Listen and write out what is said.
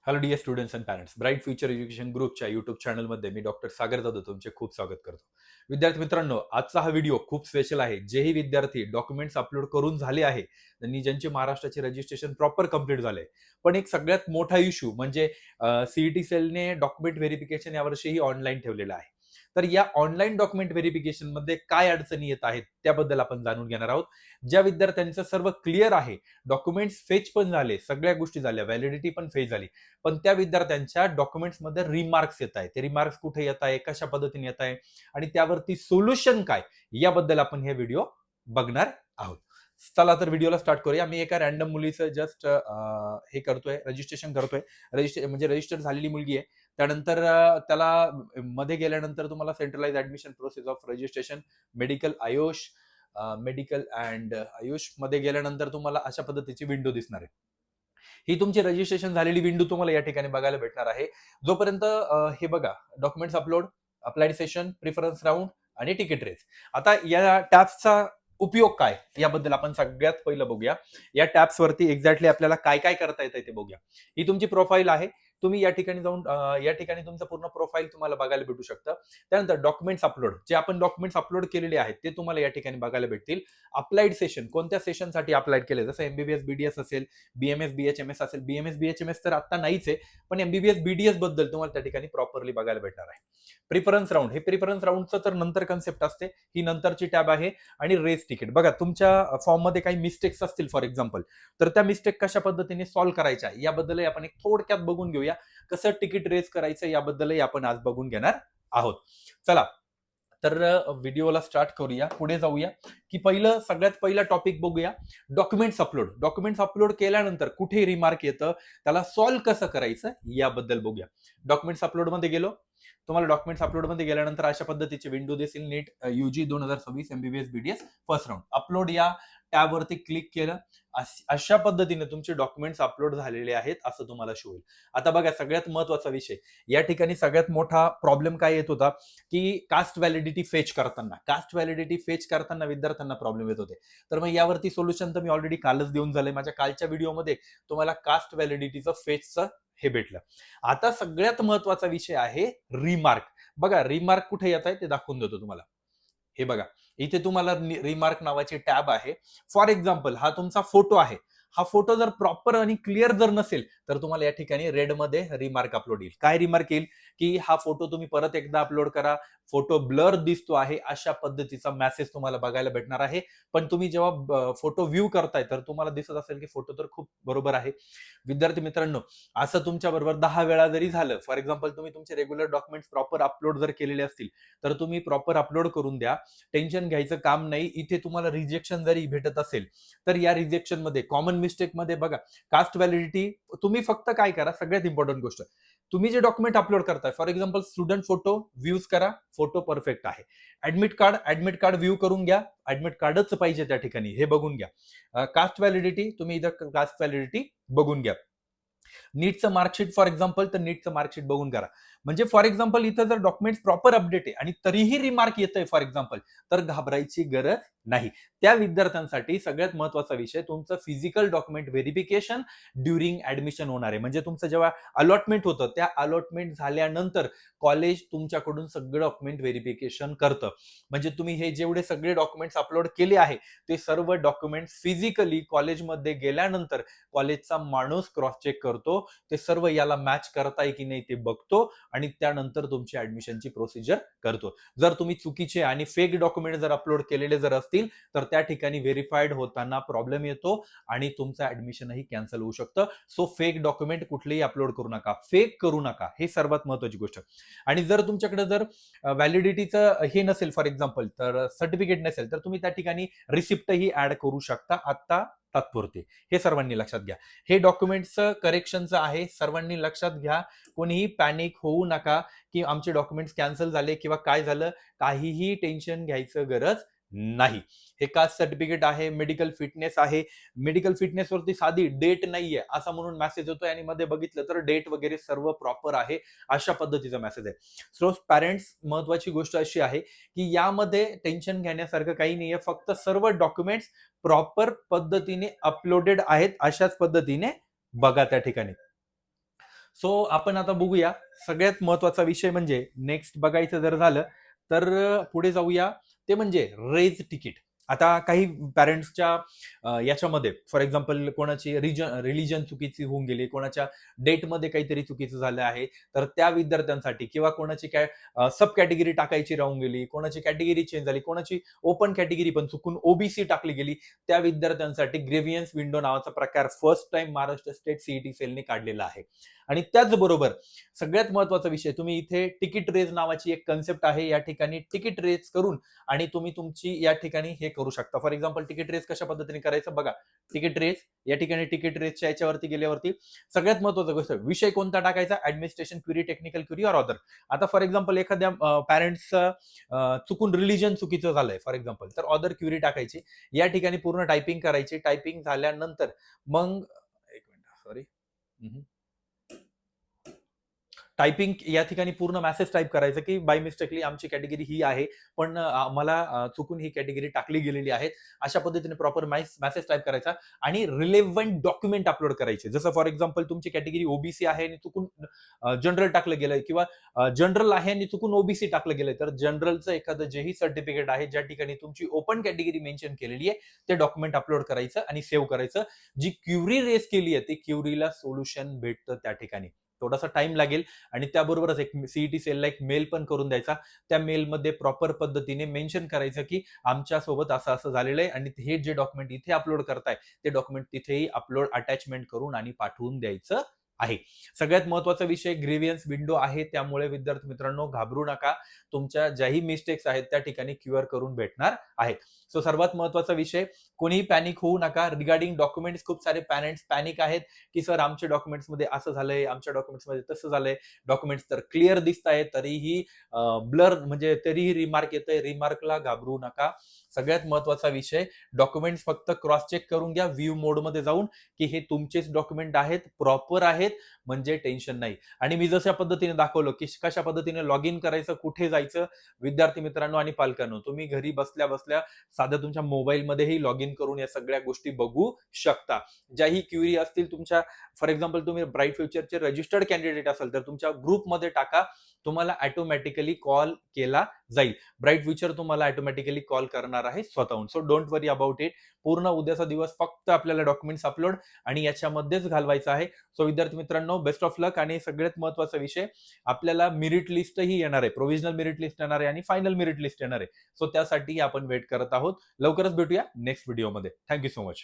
Hello dear students and parents, bright future education ग्रुपच्या YouTube चॅनलमध्ये मी डॉक्टर सागर जाधव तुमचे खूप स्वागत करतो. विद्यार्थी मित्रांनो, आजचा हा व्हिडिओ खूप स्पेशल आहे. जेही विद्यार्थी डॉक्युमेंट्स अपलोड करून झाले आहे, ज्यांचे महाराष्ट्राचे रजिस्ट्रेशन प्रॉपर कंप्लीट झाले, पण एक सगळ्यात मोठा इश्यू म्हणजे सीईटी सेलने डॉक्युमेंट व्हेरिफिकेशन यावर्षीही ऑनलाईन ठेवलेलं आहे. तर या ऑनलाईन डॉक्युमेंट व्हेरिफिकेशनमध्ये काय अडचणी येत आहेत त्याबद्दल आपण जाणून घेणार आहोत. ज्या विद्यार्थ्यांचं सर्व क्लिअर आहे, डॉक्युमेंट्स फेच पण झाले, सगळ्या गोष्टी झाल्या, व्हॅलिडिटी पण फेच झाली, पण त्या विद्यार्थ्यांच्या डॉक्युमेंट्समध्ये रिमार्क्स येत आहे. ते रिमार्क्स कुठे येत आहे, कशा पद्धतीने येत आहे आणि त्यावरती सोल्युशन काय, याबद्दल आपण हे व्हिडिओ बघणार आहोत. चला तर व्हिडिओला स्टार्ट करूया. मी एका रॅन्डम मुलीचं जस्ट हे करतोय, रजिस्ट्रेशन करतोय. रजिस्टर झालेली मुलगी आहे. त्यानंतर त्याला मध्ये गेल्यानंतर तुम्हाला centralize admission process of registration medical and AYUSH मध्ये गेल्यानंतर तुम्हाला अशा पद्धतीची विंडो दिसणार आहे. ही तुमची रजिस्ट्रेशन झालेली विंडो तुम्हाला या ठिकाणी बघायला भेटणार आहे. जोपर्यंत हे बघा, documents upload, applied session, preference round आणि तिकीट रेस. आता या टॅब्सचा उपयोग काय याबद्दल आपण सगळ्यात पहिलं बघूया. या टॅब्स वरती एक्झॅक्टली आपल्याला काय काय करता येतं ते बघूया. ही तुमची प्रोफाईल आहे. तुम्ही या ठिकाणी जाऊन या ठिकाणी तुमचं पूर्ण प्रोफाईल तुम्हाला बघायला भेटू शकतं. त्यानंतर डॉक्युमेंट्स अपलोड, जे आपण डॉक्युमेंट्स अपलोड केलेले आहेत ते तुम्हाला या ठिकाणी बघायला भेटतील. अप्लाइड सेशन, कोणत्या सेशनसाठी अप्लाइड केले, जसं एमबीबीएस बीडीएस असेल, बीएमएस बीएचएमएस असेल. बीएमएस बीएचएमएस तर आता नाहीच आहे, पण एमबीबीएस बीडीएस बद्दल तुम्हाला त्या ठिकाणी प्रॉपरली बघायला भेटणार आहे. प्रिफरन्स राऊंड, हे प्रिफरन्स राऊंडचं तर नंतर कन्सेप्ट असते, ही नंतरची टॅब आहे. आणि रेस तिकीट बघा, तुमच्या फॉर्ममध्ये काही मिस्टेक्स असतील फॉर एक्झाम्पल, तर त्या मिस्टेक कशा पद्धतीने सॉल्व्ह करायच्या याबद्दलही आपण एक थोडक्यात बघून घेऊया. कसं तिकीट रेस करायचं याबद्दलही आपण आज बघून घेणार आहोत. चला तर व्हिडिओला स्टार्ट करूया, पुढे जाऊया. की सगळ्यात पहिला टॉपिक बघूया, डॉक्युमेंट्स अपलोड. डॉक्युमेंट्स अपलोड केल्यानंतर कुठे रिमार्क येतं, त्याला सॉल्व्ह कसं करायचं याबद्दल बघूया. डॉक्युमेंट्स अपलोड मध्ये गेलो. तुम्हाला डॉक्युमेंट्स अपलोड मध्ये गेल्यानंतर अशा पद्धतीची विंडो दिसेल, NEET UG 2026 MBBS BDS first round. Upload या टॅबवरती क्लिक केलं, अशा पद्धतीने तुमचे डॉक्युमेंट्स अपलोड झालेले आहेत असं तुम्हाला शो होईल. आता बघा, सगळ्यात महत्वाचा विषय या ठिकाणी, सगळ्यात मोठा प्रॉब्लेम काय येत होता, की कास्ट व्हॅलिडिटी फेच करताना विद्यार्थ्यांना प्रॉब्लेम येत होते. तर मग यावरती सोल्युशन तर मी ऑलरेडी कालच देऊन झालंय. माझ्या कालच्या व्हिडिओमध्ये तुम्हाला कास्ट व्हॅलिडिटीचं फेचचं हे भेटलं. आता सगळ्यात महत्वाचा विषय आहे रिमार्क. बघा, रिमार्क कुठे येत आहे ते दाखवून देतो तुम्हाला. हे बघा, इथे तुम्हाला रिमार्क नावाची टॅब आहे. फॉर एक्झाम्पल, हा तुमचा फोटो आहे. हा फोटो जर प्रॉपर आणि क्लिअर जर नसेल, तर तुम्हाला या ठिकाणी रेड मध्ये रिमार्क अपलोड येईल. काय रिमार्क येईल, की हा फोटो तुम्ही परत एकदा अपलोड करा, फोटो ब्लर दिसतो आहे, अशा पद्धतीचा मेसेज तुम्हाला बघायला भेटणार आहे. पण तुम्ही जेव्हा फोटो व्ह्यू करताय, तर तुम्हाला दिसत असेल की फोटो तर खूप बरोबर आहे. विद्यार्थी मित्रांनो, असं तुमच्या बरोबर 10 वेळा जरी झालं, फॉर एक्झाम्पल तुम्ही तुमचे रेग्युलर डॉक्युमेंट्स प्रॉपर अपलोड जर केलेले असतील, तर तुम्ही प्रॉपर अपलोड करून द्या. टेन्शन घ्यायचं काम नाही. इथे तुम्हाला रिजेक्शन जरी भेटत असेल, तर या रिजेक्शन मध्ये कॉमन मिस्टेक मध्ये बघा, कास्ट व्हॅलिडिटी तुम्ही फक्त काय करा, सगळ्यात इम्पॉर्टंट गोष्ट, तुम्ही जे डॉक्युमेंट अपलोड करताय, for example student photo views करा, फोटो परफेक्ट आहे. ऍडमिट कार्ड व्ह्यू करून घ्या, ऍडमिट कार्डच पाहिजे त्या ठिकाणी, हे बघून घ्या. कास्ट व्हॅलिडिटी, तुम्ही इथं कास्ट व्हॅलिडिटी बघून घ्या. नीटचं मार्कशीट फॉर एक्झाम्पल, तर नीटचं मार्कशीट बघून करा. म्हणजे फॉर एक्झाम्पल इथं जर डॉक्युमेंट प्रॉपर अपडेट आहे आणि तरीही रिमार्क येतंय फॉर एक्झाम्पल, तर घाबरायची गरज नाही. त्या विद्यार्थ्यांसाठी सगळ्यात महत्वाचा विषय, तुमचं physical document verification during admission होणार आहे. म्हणजे तुमचं जेव्हा अलॉटमेंट होतं, त्या अलॉटमेंट झाल्यानंतर कॉलेज तुमच्याकडून सगळं डॉक्युमेंट व्हेरिफिकेशन करतं. म्हणजे तुम्ही हे जेवढे सगळे डॉक्युमेंट्स अपलोड केले आहे, ते सर्व डॉक्युमेंट फिजिकली कॉलेजमध्ये गेल्यानंतर कॉलेजचा माणूस क्रॉस चेक करतो. ते सर्व याला मॅच करताय की नाही ते बघतो आणि त्यानंतर तुमची ऍडमिशनची प्रोसिजर करतो. जर तुम्ही चुकीचे आणि फेक डॉक्युमेंट जर अपलोड केलेले जर असतील, तर त्या ठिकाणी व्हेरीफाईड होताना प्रॉब्लेम येतो आणि तुमचं ऍडमिशनही कॅन्सल होऊ शकतं. सो फेक डॉक्युमेंट कुठलेही अपलोड करू नका, फेक करू नका, हे सर्वात महत्वाची गोष्ट. आणि जर तुमच्याकडे जर व्हॅलिडिटीचं हे नसेल, फॉर एक्झाम्पल तर सर्टिफिकेट नसेल, तर तुम्ही त्या ठिकाणी रिसिप्टही ऍड करू शकता आता तात्पुरते. हे सर्वांनी लक्षात घ्या. हे डॉक्युमेंटचं करेक्शनचं आहे, सर्वांनी लक्षात घ्या. कोणीही पॅनिक होऊ नका की आमचे डॉक्युमेंट्स कॅन्सल झाले किंवा काय झालं, काहीही टेन्शन घ्यायचं गरज नाही. हे कास्ट सर्टिफिकेट आहे, मेडिकल फिटनेस आहे. मेडिकल फिटनेस वरती साधी डेट नाहीये असा म्हणून मेसेज होतोय आणि मध्ये बघितलं तर डेट वगैरे सर्व प्रॉपर आहे, अशा पद्धतीचा मेसेज आहे. सो पॅरेंट्स, महत्वाची गोष्ट अशी आहे की यामध्ये टेन्शन घेण्यासारखं काही नाहीये. फक्त सर्व डॉक्युमेंट्स प्रॉपर पद्धतीने अपलोडेड आहेत, अशाच पद्धतीने बघा त्या ठिकाणी. सो आपण आता बघूया सगळ्यात महत्वाचा विषय म्हणजे नेक्स्ट बघायचं जर झालं तर पुढे जाऊया ते म्हणजे रेज तिकीट. आता काही पॅरेंट्सच्या याच्यामध्ये फॉर एक्झाम्पल कोणाची रिलिजन चुकीची होऊन गेली, कोणाच्या डेटमध्ये काहीतरी चुकीचं झालं आहे, तर त्या विद्यार्थ्यांसाठी किंवा कोणाची काय सब कॅटेगरी टाकायची राहून गेली, कोणाची कॅटेगरी चेंज झाली, कोणाची ओपन कॅटेगरी पण चुकून ओबीसी टाकली गेली, त्या विद्यार्थ्यांसाठी ग्रेव्हियन्स विंडो नावाचा प्रकार first time Maharashtra state CET सेलने काढलेला आहे. आणि त्याचबरोबर सगळ्यात महत्वाचा विषय, तुम्ही इथे तिकीट रेज नावाची एक कन्सेप्ट आहे, या ठिकाणी तिकीट रेज करून आणि तुम्ही तुमची या ठिकाणी हे करू शकता. फॉर एक्झाम्पल तिकीट रेज कशा पद्धतीने करायचं बघा. तिकीट रेज या ठिकाणी तिकीट रेजच्या याच्यावरती गेल्यावरती सगळ्यात महत्वाचा गोष्ट, विषय कोणता टाकायचा, administration query, technical query or other. आता फॉर एक्झाम्पल एखाद्या पॅरेंट्सचं चुकून रिलिजन चुकीचं झालंय फॉर एक्झाम्पल, तर ऑदर क्युरी टाकायची. या ठिकाणी पूर्ण टायपिंग करायची. टायपिंग झाल्यानंतर मग एक मिनिट सॉरी टायपिंग या ठिकाणी पूर्ण मेसेज टाईप करायचं की बाय मिस्टेकली आमची कॅटेगरी ही आहे, पण आम्हाला चुकून ही कॅटेगरी टाकली गेलेली आहे. अशा पद्धतीने प्रॉपर मेसेज टाईप करायचा आणि रिलेव्हंट डॉक्युमेंट अपलोड करायचे. जसं फॉर एक्झाम्पल तुमची कॅटेगरी ओबीसी आहे आणि चुकून जनरल टाकलं गेलंय, किंवा जनरल आहे आणि चुकून ओबीसी टाकलं गेलंय, तर जनरलचं एखादं जेही सर्टिफिकेट आहे ज्या ठिकाणी तुमची ओपन कॅटेगरी मेन्शन केलेली आहे, ते डॉक्युमेंट अपलोड करायचं आणि सेव्ह करायचं. जी क्युरी रेस केली आहे ती क्युरीला सोल्युशन भेटतं त्या ठिकाणी. थोडासा टाइम लागेल आणि त्याबरोबरच एक सीईटी सेलला एक मेल पण करून द्यायचा. त्या मेलमध्ये प्रॉपर पद्धतीने मेन्शन करायचं की आमच्या सोबत असं असं झालेलं आहे आणि हे जे डॉक्युमेंट इथे अपलोड करताय ते डॉक्युमेंट तिथेही अपलोड अटॅचमेंट करून आणि पाठवून द्यायचं आहे. सगळ्यात महत्वाचा विषय ग्रीव्हियन्स विंडो आहे, त्यामुळे विद्यार्थी मित्रांनो घाबरू नका. तुमच्या ज्याही मिस्टेक्स आहेत त्या ठिकाणी क्युअर करून भेटणार आहेत. सो सर्वात महत्वाचा विषय, कोणीही पॅनिक होऊ नका. रिगार्डिंग डॉक्युमेंट्स खूप सारे पॅरेंट्स पॅनिक आहेत की सर आमच्या डॉक्युमेंट्स मध्ये असं झालंय, आमच्या डॉक्युमेंट्स मध्ये तसं झालंय, डॉक्युमेंट्स तर क्लिअर दिसत आहेत तरीही ब्लर म्हणजे तरीही रिमार्क येतंय. रिमार्कला घाबरू नका. सगळ्यात महत्वाचा विषय, डॉक्युमेंट्स फक्त क्रॉस चेक करून घ्या व्ह्यू मोड मध्ये जाऊन की हे तुमचेच डॉक्युमेंट आहेत, प्रॉपर आहेत, म्हणजे टेन्शन नाही. आणि मी जशा पद्धतीने दाखवलं की कशा पद्धतीने लॉग इन करायचं, कुठे जायचं, विद्यार्थी मित्रांनो आणि पालकांनो तुम्ही घरी बसल्या बसल्या साध्या तुमच्या मोबाईलमध्येही लॉग इन करून या सगळ्या गोष्टी बघू शकता. ज्याही क्युरी असतील तुमच्या, फॉर एक्झाम्पल तुम्ही ब्राईट फ्युचरचे रजिस्टर्ड कॅन्डिडेट असाल तर तुमच्या ग्रुपमध्ये टाका, तुम्हाला ऑटोमॅटिकली कॉल केला जाईल. ब्राईट फ्युचर तुम्हाला ऑटोमॅटिकली कॉल करणार आहे स्वतःहून. So don't worry about it. पूर्ण उद्याचा दिवस फक्त आपल्याला डॉक्युमेंट्स अपलोड आणि याच्यामध्येच घालवायचा आहे. सो विद्यार्थी मित्रांनो बेस्ट ऑफ लक. आणि सगळ्यात महत्वाचा विषय, आपल्याला मेरिट लिस्टही येणार आहे, प्रोव्हिजनल मेरिट लिस्ट येणार आहे आणि फायनल मेरिट लिस्ट येणार आहे. सो त्यासाठी आपण वेट करत आहोत. लवकरच भेटूया नेक्स्ट व्हिडिओमध्ये. Thank you so much.